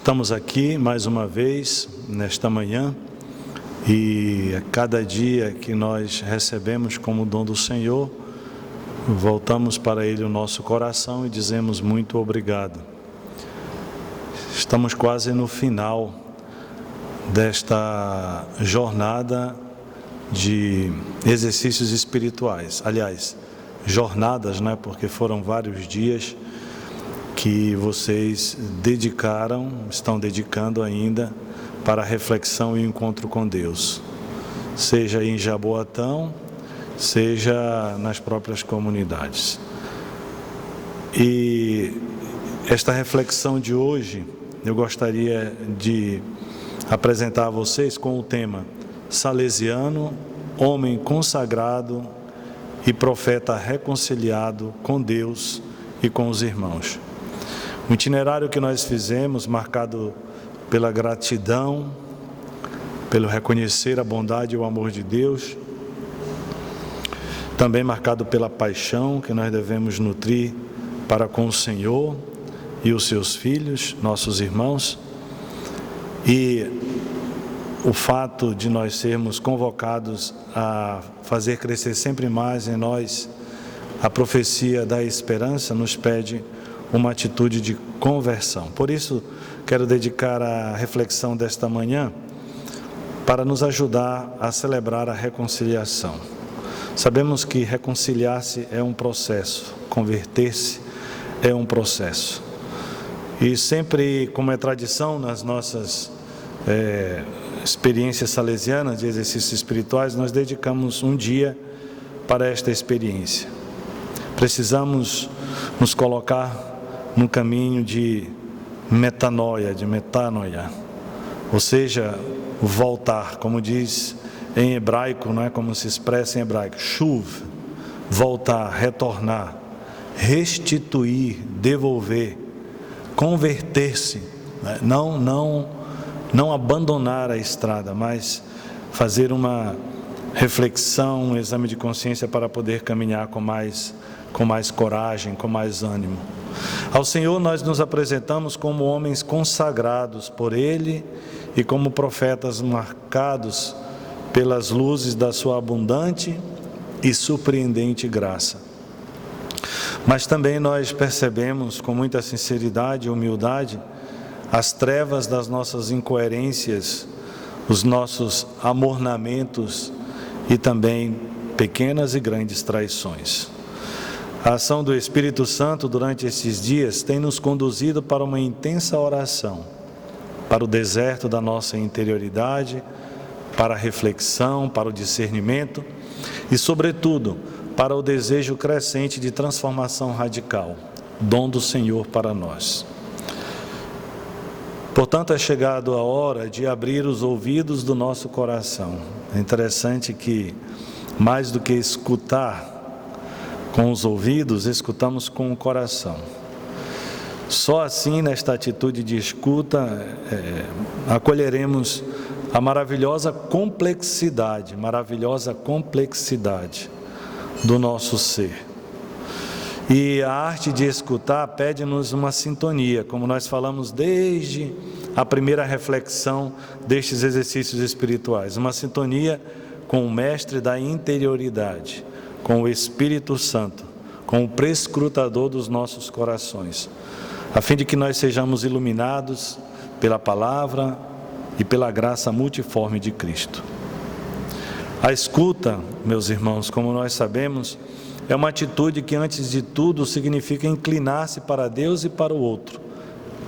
Estamos aqui mais uma vez nesta manhã e a cada dia que nós recebemos como dom do Senhor, voltamos para Ele o nosso coração e dizemos muito obrigado. Estamos quase no final desta jornada de exercícios espirituais. Aliás, jornadas, né? Porque foram vários dias que vocês estão dedicando ainda para a reflexão e o encontro com Deus. Seja em Jaboatão, seja nas próprias comunidades. E esta reflexão de hoje, eu gostaria de apresentar a vocês com o tema Salesiano, homem consagrado e profeta reconciliado com Deus e com os irmãos. O itinerário que nós fizemos, marcado pela gratidão, pelo reconhecer a bondade e o amor de Deus, também marcado pela paixão que nós devemos nutrir para com o Senhor e os seus filhos, nossos irmãos, e o fato de nós sermos convocados a fazer crescer sempre mais em nós a profecia da esperança, nos pede uma atitude de conversão. Por isso, quero dedicar a reflexão desta manhã para nos ajudar a celebrar a reconciliação. Sabemos que reconciliar-se é um processo, converter-se é um processo. E sempre, como é tradição nas nossas experiências salesianas de exercícios espirituais, nós dedicamos um dia para esta experiência. Precisamos nos colocar no caminho de metanoia, ou seja, voltar, como diz em hebraico, não é como se expressa em hebraico, shuv, voltar, retornar, restituir, devolver, converter-se, né? Não abandonar a estrada, mas fazer uma reflexão, um exame de consciência para poder caminhar com mais coragem, com mais ânimo. Ao Senhor nós nos apresentamos como homens consagrados por Ele e como profetas marcados pelas luzes da sua abundante e surpreendente graça. Mas também nós percebemos com muita sinceridade e humildade as trevas das nossas incoerências, os nossos amornamentos e também pequenas e grandes traições. A ação do Espírito Santo durante esses dias tem nos conduzido para uma intensa oração, para o deserto da nossa interioridade, para a reflexão, para o discernimento e, sobretudo, para o desejo crescente de transformação radical, dom do Senhor para nós. Portanto, é chegado a hora de abrir os ouvidos do nosso coração. É interessante que, mais do que escutar com os ouvidos, escutamos com o coração. Só assim, nesta atitude de escuta, acolheremos a maravilhosa complexidade do nosso ser. E a arte de escutar pede-nos uma sintonia, como nós falamos desde a primeira reflexão destes exercícios espirituais, uma sintonia com o Mestre da interioridade, com o Espírito Santo, com o prescrutador dos nossos corações, a fim de que nós sejamos iluminados pela palavra e pela graça multiforme de Cristo. A escuta, meus irmãos, como nós sabemos, é uma atitude que, antes de tudo, significa inclinar-se para Deus e para o outro.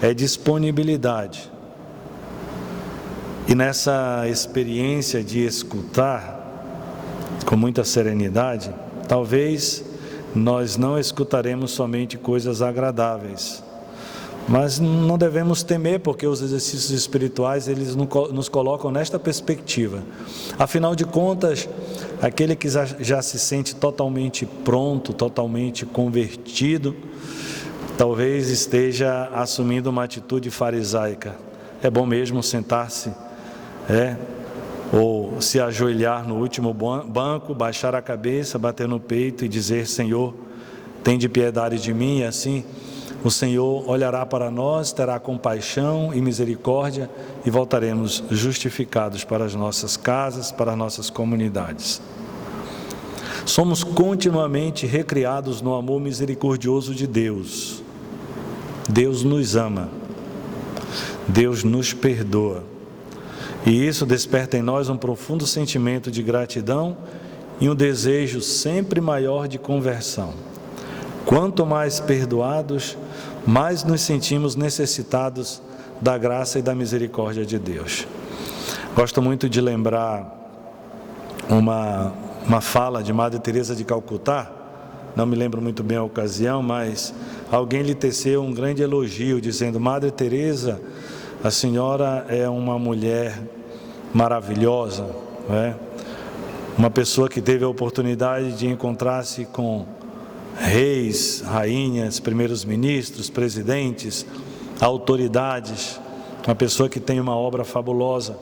É disponibilidade. E nessa experiência de escutar com muita serenidade, talvez nós não escutaremos somente coisas agradáveis, mas não devemos temer, porque os exercícios espirituais eles nos colocam nesta perspectiva. Afinal de contas, aquele que já se sente totalmente pronto, totalmente convertido, talvez esteja assumindo uma atitude farisaica. É bom mesmo sentar-se, ou se ajoelhar no último banco, baixar a cabeça, bater no peito e dizer: Senhor, tende piedade de mim, e assim o Senhor olhará para nós, terá compaixão e misericórdia e voltaremos justificados para as nossas casas, para as nossas comunidades. Somos continuamente recriados no amor misericordioso de Deus. Deus nos ama, Deus nos perdoa. E isso desperta em nós um profundo sentimento de gratidão e um desejo sempre maior de conversão. Quanto mais perdoados, mais nos sentimos necessitados da graça e da misericórdia de Deus. Gosto muito de lembrar uma fala de Madre Teresa de Calcutá, não me lembro muito bem a ocasião, mas alguém lhe teceu um grande elogio, dizendo: Madre Teresa, a senhora é uma mulher maravilhosa, não é? Uma pessoa que teve a oportunidade de encontrar-se com reis, rainhas, primeiros ministros, presidentes, autoridades, uma pessoa que tem uma obra fabulosa.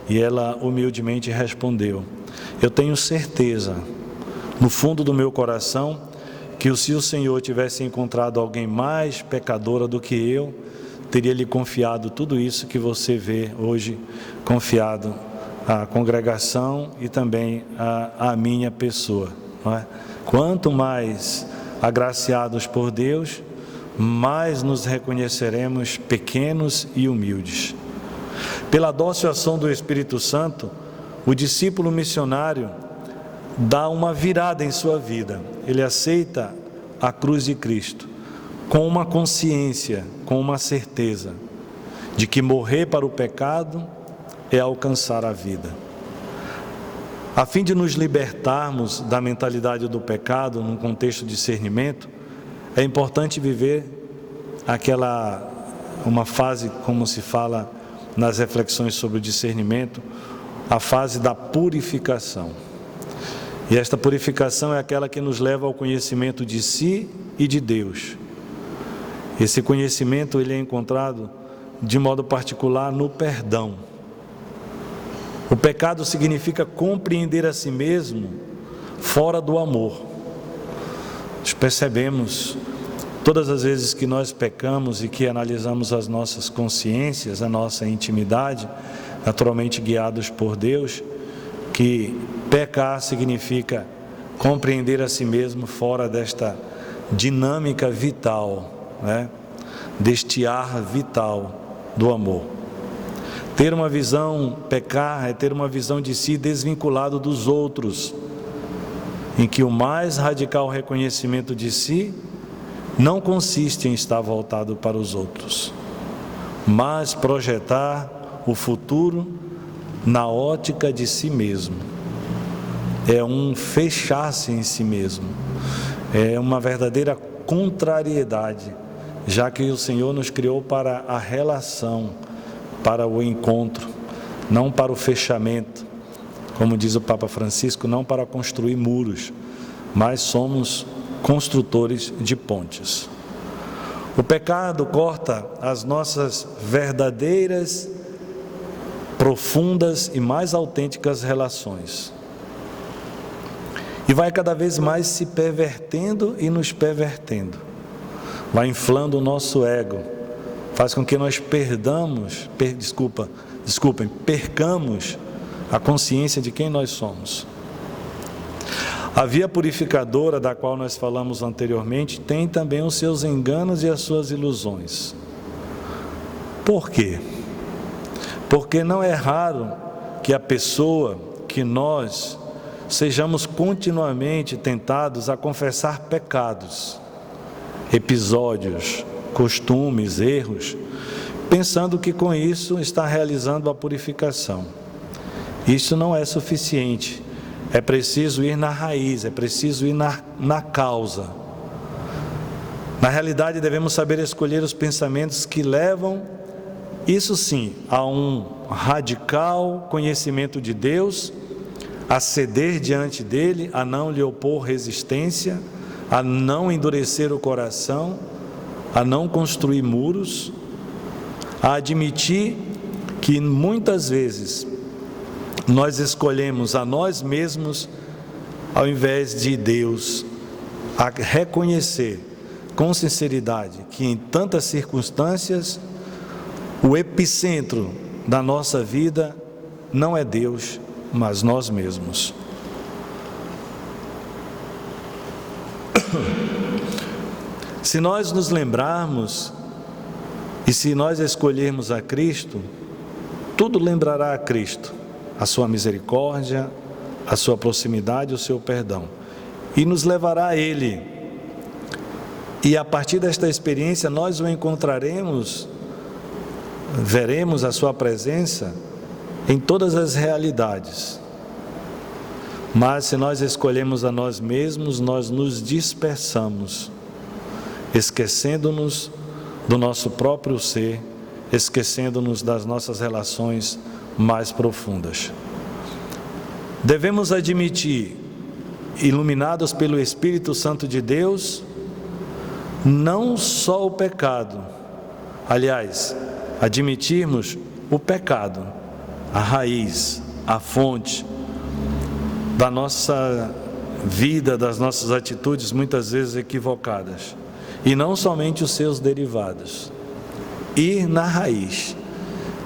E ela humildemente respondeu: eu tenho certeza, no fundo do meu coração, que se o Senhor tivesse encontrado alguém mais pecadora do que eu, teria lhe confiado tudo isso que você vê hoje confiado à congregação e também à minha pessoa, não é? Quanto mais agraciados por Deus, mais nos reconheceremos pequenos e humildes. Pela dócil ação do Espírito Santo, o discípulo missionário dá uma virada em sua vida. Ele aceita a cruz de Cristo com uma consciência, com uma certeza de que morrer para o pecado é alcançar a vida. A fim de nos libertarmos da mentalidade do pecado num contexto de discernimento, é importante viver uma fase, como se fala nas reflexões sobre o discernimento, a fase da purificação. E esta purificação é aquela que nos leva ao conhecimento de si e de Deus. Esse conhecimento ele é encontrado de modo particular no perdão. O pecado significa compreender a si mesmo fora do amor. Nós percebemos todas as vezes que nós pecamos e que analisamos as nossas consciências, a nossa intimidade, naturalmente guiados por Deus, que pecar significa compreender a si mesmo fora desta dinâmica vital, né? Deste ar vital do amor. Ter uma visão, pecar é ter uma visão de si desvinculado dos outros, em que o mais radical reconhecimento de si não consiste em estar voltado para os outros, mas projetar o futuro na ótica de si mesmo. É um fechar-se em si mesmo, é uma verdadeira contrariedade, já que o Senhor nos criou para a relação, para o encontro, não para o fechamento, como diz o Papa Francisco, não para construir muros, mas somos construtores de pontes. O pecado corta as nossas verdadeiras, profundas e mais autênticas relações. E vai cada vez mais se pervertendo e nos pervertendo. Vai inflando o nosso ego, faz com que nós percamos a consciência de quem nós somos. A via purificadora da qual nós falamos anteriormente tem também os seus enganos e as suas ilusões. Por quê? Porque não é raro que a pessoa, que nós, sejamos continuamente tentados a confessar pecados, episódios, costumes, erros, pensando que com isso está realizando a purificação. Isso não é suficiente. É preciso ir na raiz, é preciso ir na causa. Na realidade, devemos saber escolher os pensamentos que levam, isso sim, a um radical conhecimento de Deus, a ceder diante dele, a não lhe opor resistência, a não endurecer o coração, a não construir muros, a admitir que muitas vezes nós escolhemos a nós mesmos ao invés de Deus, a reconhecer com sinceridade que em tantas circunstâncias o epicentro da nossa vida não é Deus, mas nós mesmos. Se nós nos lembrarmos e se nós escolhermos a Cristo, tudo lembrará a Cristo, a sua misericórdia, a sua proximidade, o seu perdão, e nos levará a Ele. E a partir desta experiência nós o encontraremos, veremos a sua presença em todas as realidades. Mas se nós escolhemos a nós mesmos, nós nos dispersamos, esquecendo-nos do nosso próprio ser, esquecendo-nos das nossas relações mais profundas. Devemos admitir, iluminados pelo Espírito Santo de Deus, não só o pecado, aliás, admitirmos o pecado, a raiz, a fonte da nossa vida, das nossas atitudes muitas vezes equivocadas, e não somente os seus derivados. Ir na raiz,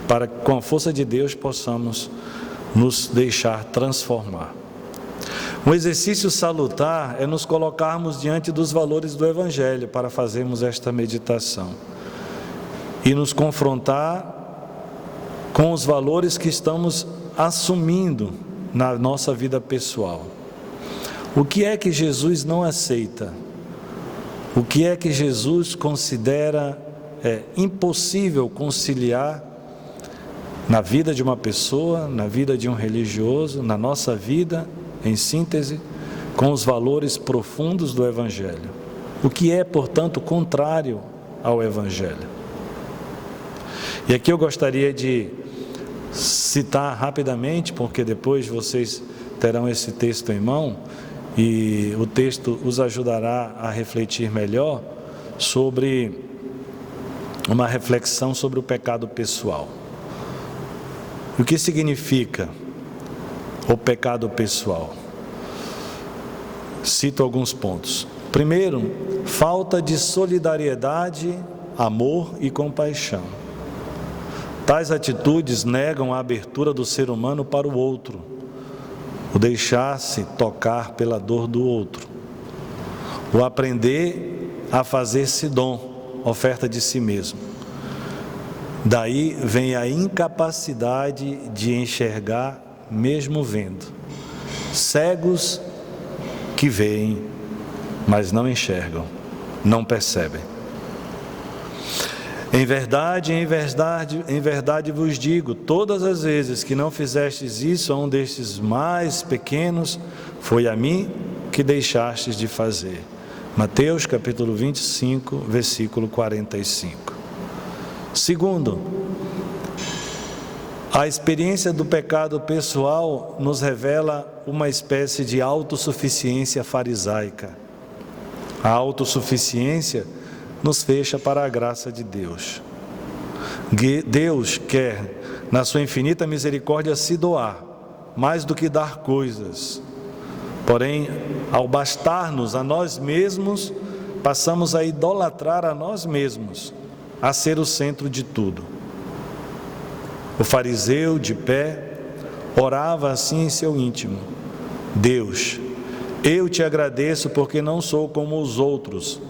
para que com a força de Deus possamos nos deixar transformar. Um exercício salutar é nos colocarmos diante dos valores do Evangelho para fazermos esta meditação e nos confrontar com os valores que estamos assumindo na nossa vida pessoal. O que é que Jesus não aceita? O que é que Jesus considera impossível conciliar na vida de uma pessoa, na vida de um religioso, na nossa vida, em síntese, com os valores profundos do Evangelho? O que é, portanto, contrário ao Evangelho? E aqui eu gostaria de citar rapidamente, porque depois vocês terão esse texto em mão, e o texto os ajudará a refletir melhor sobre uma reflexão sobre o pecado pessoal. O que significa o pecado pessoal? Cito alguns pontos. Primeiro, falta de solidariedade, amor e compaixão. Tais atitudes negam a abertura do ser humano para o outro, o deixar-se tocar pela dor do outro, o aprender a fazer-se dom, oferta de si mesmo. Daí vem a incapacidade de enxergar mesmo vendo. Cegos que veem, mas não enxergam, não percebem. Em verdade vos digo, todas as vezes que não fizestes isso a um destes mais pequenos, foi a mim que deixastes de fazer. Mateus capítulo 25, versículo 45. Segundo, a experiência do pecado pessoal nos revela uma espécie de autossuficiência farisaica. A autossuficiência nos fecha para a graça de Deus. Deus quer, na sua infinita misericórdia, se doar, mais do que dar coisas. Porém, ao bastar-nos a nós mesmos, passamos a idolatrar a nós mesmos, a ser o centro de tudo. O fariseu, de pé, orava assim em seu íntimo: Deus, eu te agradeço porque não sou como os outros,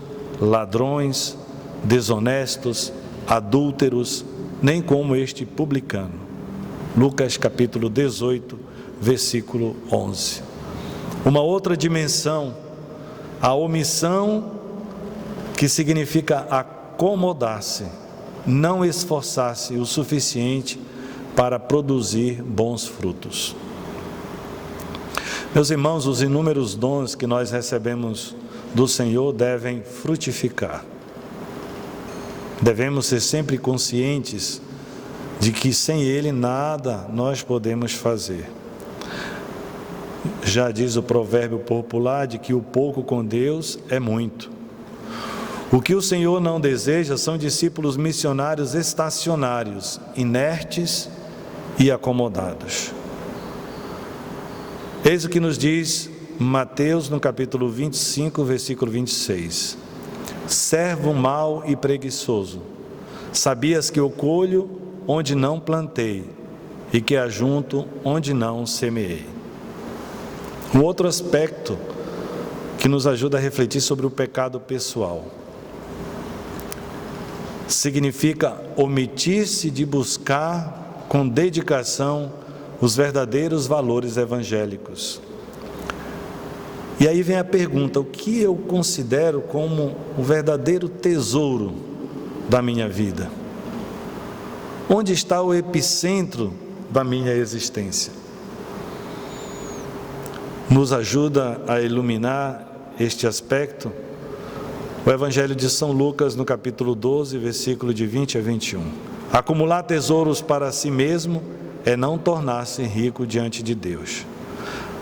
ladrões, desonestos, adúlteros, nem como este publicano. Lucas capítulo 18, versículo 11. Uma outra dimensão, a omissão, que significa acomodar-se, não esforçar-se o suficiente para produzir bons frutos. Meus irmãos, os inúmeros dons que nós recebemos do Senhor devem frutificar. Devemos ser sempre conscientes de que sem Ele nada nós podemos fazer. Já diz o provérbio popular de que o pouco com Deus é muito. O que o Senhor não deseja são discípulos missionários estacionários, inertes e acomodados. Eis o que nos diz Mateus no capítulo 25, versículo 26. servo mau e preguiçoso, sabias que eu colho onde não plantei e que ajunto onde não semeei. Um outro aspecto que nos ajuda a refletir sobre o pecado pessoal significa omitir-se de buscar com dedicação os verdadeiros valores evangélicos. E aí vem a pergunta: o que eu considero como o verdadeiro tesouro da minha vida? Onde está o epicentro da minha existência? Nos ajuda a iluminar este aspecto o Evangelho de São Lucas, no capítulo 12, versículo de 20 a 21. Acumular tesouros para si mesmo é não tornar-se rico diante de Deus.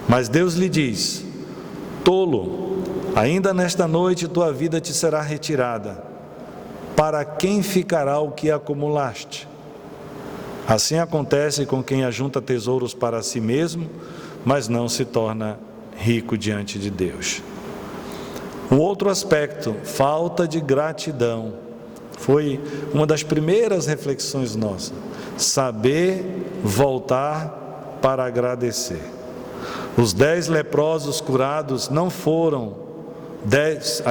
Mas Deus lhe diz: tolo, ainda nesta noite tua vida te será retirada. Para quem ficará o que acumulaste? Assim acontece com quem ajunta tesouros para si mesmo, mas não se torna rico diante de Deus. Um outro aspecto, falta de gratidão, foi uma das primeiras reflexões nossas. Saber voltar para agradecer. Os 10 leprosos curados não foram 10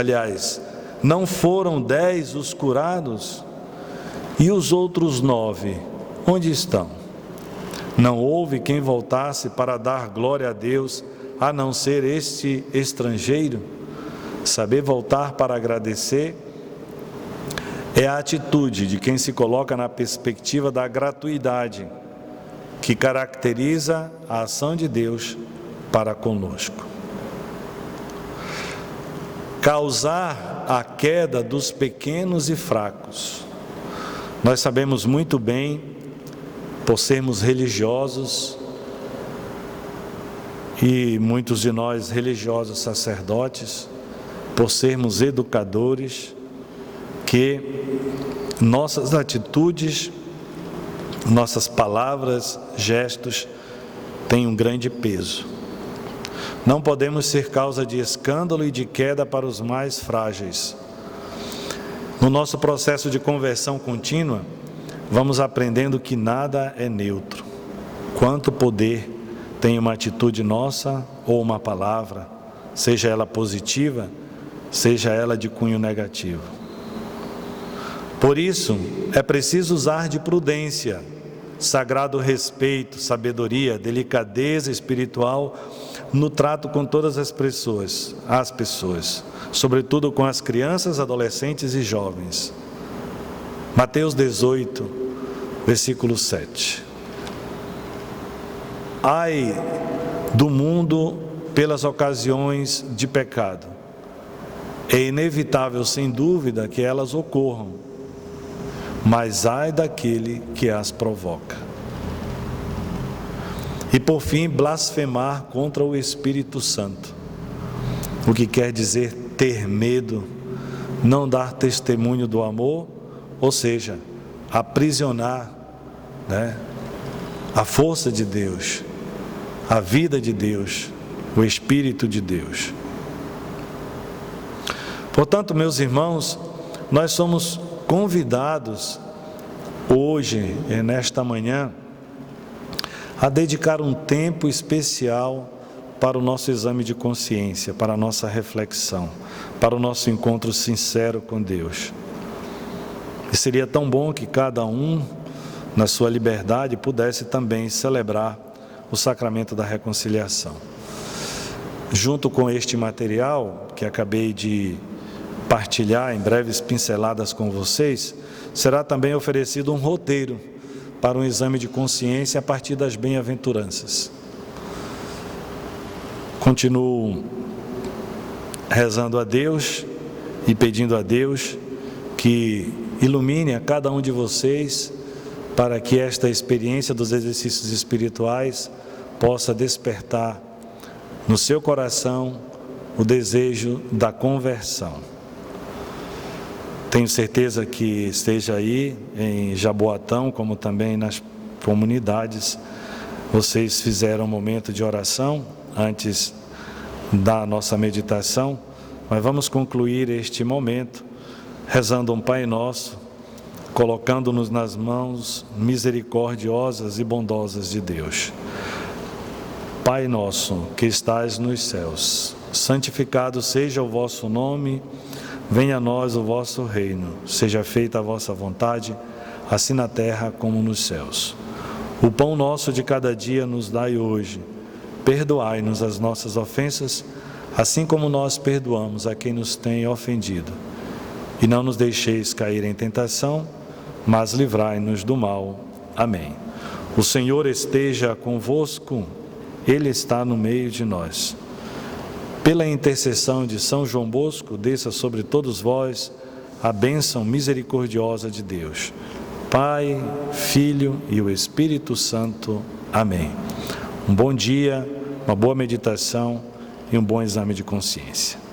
os curados, e os outros 9, onde estão? Não houve quem voltasse para dar glória a Deus, a não ser este estrangeiro? Saber voltar para agradecer é a atitude de quem se coloca na perspectiva da gratuidade, que caracteriza a ação de Deus para conosco. Causar a queda dos pequenos e fracos. Nós sabemos muito bem, por sermos religiosos, e muitos de nós religiosos sacerdotes, por sermos educadores, que nossas atitudes, nossas palavras, gestos têm um grande peso. Não podemos ser causa de escândalo e de queda para os mais frágeis. No nosso processo de conversão contínua, vamos aprendendo que nada é neutro. Quanto poder tem uma atitude nossa ou uma palavra, seja ela positiva, seja ela de cunho negativo. Por isso, é preciso usar de prudência, sagrado respeito, sabedoria, delicadeza espiritual no trato com todas as pessoas, sobretudo com as crianças, adolescentes e jovens. Mateus 18, versículo 7. Ai do mundo pelas ocasiões de pecado. É inevitável, sem dúvida, que elas ocorram, mas ai daquele que as provoca. E por fim, blasfemar contra o Espírito Santo, o que quer dizer ter medo, não dar testemunho do amor, ou seja, aprisionar, a força de Deus, a vida de Deus, o Espírito de Deus. Portanto, meus irmãos, nós somos convidados hoje, nesta manhã, a dedicar um tempo especial para o nosso exame de consciência, para a nossa reflexão, para o nosso encontro sincero com Deus. E seria tão bom que cada um, na sua liberdade, pudesse também celebrar o sacramento da reconciliação. Junto com este material que acabei de partilhar em breves pinceladas com vocês, será também oferecido um roteiro para um exame de consciência a partir das bem-aventuranças. Continuo rezando a Deus e pedindo a Deus que ilumine a cada um de vocês para que esta experiência dos exercícios espirituais possa despertar no seu coração o desejo da conversão. Tenho certeza que esteja aí em Jaboatão, como também nas comunidades, vocês fizeram um momento de oração antes da nossa meditação, mas vamos concluir este momento rezando um Pai Nosso, colocando-nos nas mãos misericordiosas e bondosas de Deus. Pai nosso, que estais nos céus, santificado seja o vosso nome, venha a nós o vosso reino, seja feita a vossa vontade, assim na terra como nos céus. O pão nosso de cada dia nos dai hoje. Perdoai-nos as nossas ofensas, assim como nós perdoamos a quem nos tem ofendido. E não nos deixeis cair em tentação, mas livrai-nos do mal. Amém. O Senhor esteja convosco, Ele está no meio de nós. Pela intercessão de São João Bosco, desça sobre todos vós a bênção misericordiosa de Deus. Pai, Filho e o Espírito Santo. Amém. Um bom dia, uma boa meditação e um bom exame de consciência.